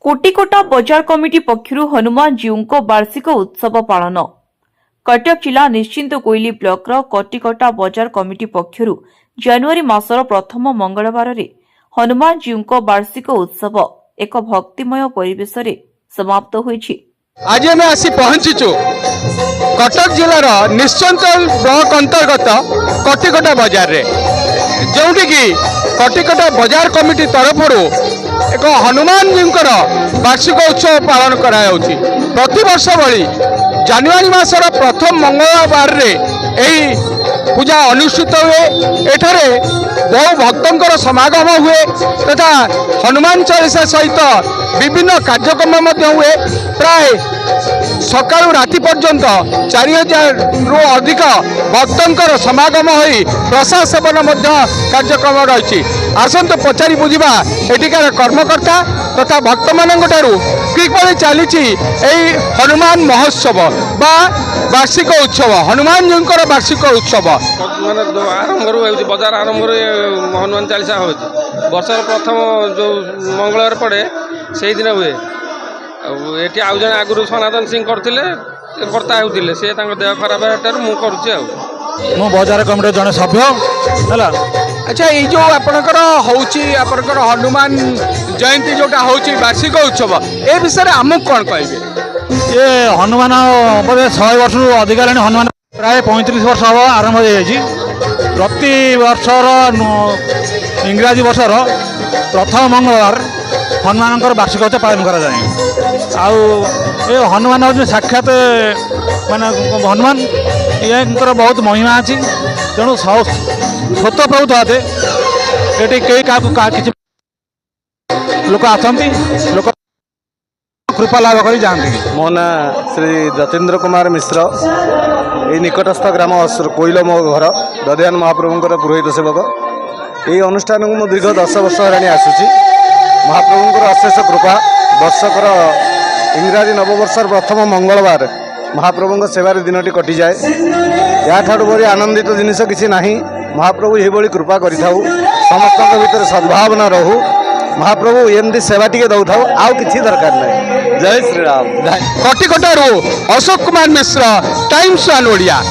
कोटिकोटा बजार कमिटी पक्षरु हनुमान जीउको वार्षिक उत्सव पालन। कटक जिला निश्चिंत कोइली ब्लॉक कोटिकोटा बजार कमिटी पक्षरु जनवरी मासर प्रथम मंगलवार रे हनुमान जीउको वार्षिक उत्सव एक भक्तिमय परिवेश रे समाप्त होईछि। आज आम आसी पहुंचीचु कटक जिलार निश्चिंत ब्लॉक अंतर्गत कोटिकोटा बजार रे, जोंठी की कोटिकोटा बजार कमिटी तरफ एक हनुमान जी वार्षिक उत्सव पालन करायाउछि। प्रति वर्ष भली जनवरी मासर प्रथम मंगलवार रे एही पूजा अनुष्ठित हुए। एठारे बहु भक्तों समागम हुए तथा हनुमान चालीसा सहित विभिन्न कार्यक्रम हुए। प्राय सकाळु राति पर्यंत 4000 रु अधिक भक्तों समागम होई प्रसाद सेवन कार्यक्रम रही। आसतु पचारि बुझा एଠିकार कर्मकर्ता तथा भक्त मानक ठारू किपरि चली हनुमान महोत्सव बा वार्षिक उत्सव हनुमान जी वार्षिक उत्सव आरंभ बजार आरंभ हनुमान चालीसा हो वर्षर प्रथम जो मंगलवार पड़े से दिन हुए। ये आउ जन आगुरी सनातन सिंह करते कर्ता होते सी देह खराब मुझे मो बजार कमिटी जन सभ्य है। अच्छा ये जो आपणकर होकर हनुमान जयंती जोटा होची वार्षिक उत्सव ए विषय आमको कौन कहे? ये हनुमान बोधे 100 वर्ष अधिक हनुमान प्राय 35 वर्ष हम आरंभ हो प्रति वर्षर इंग्राजी वर्षर प्रथम मंगलवार हनुमान वार्षिक उत्सव पालन करा जाए। आउ ये हनुमान हूँ साक्षात माने हनुमान ये बहुत महिमा अच्छी तेणु स्वत प्रभुत हाथे ये कई क्या किसी लोक आसती लोक कृपा लाभ कर जाती। मो ना श्री जतेन्द्र कुमार मिश्र ये निकटस्थ ग्राम कोइल मो घर दधियान महाप्रभुंर पुरोहित सेवक। ये अनुष्ठान को मु दीर्घ 10 वर्ष है आसूची। महाप्रभुंर अशेष कृपा वर्षकर इंग्राजी नववर्षर प्रथम मंगलवार महाप्रभु सेवार दिनटी कटि जाए। या ठाड़ू बड़ी आनंदित जिनिस किसी ना। महाप्रभु ये कृपा करूँ समस्त भीतर सद्भावना रहू। महाप्रभु एमती सेवा टी दौ था आउ कि दरकार नहीं। जय श्री राम। कोटिकोटा Ashok Kumar Mishra, times one Odia.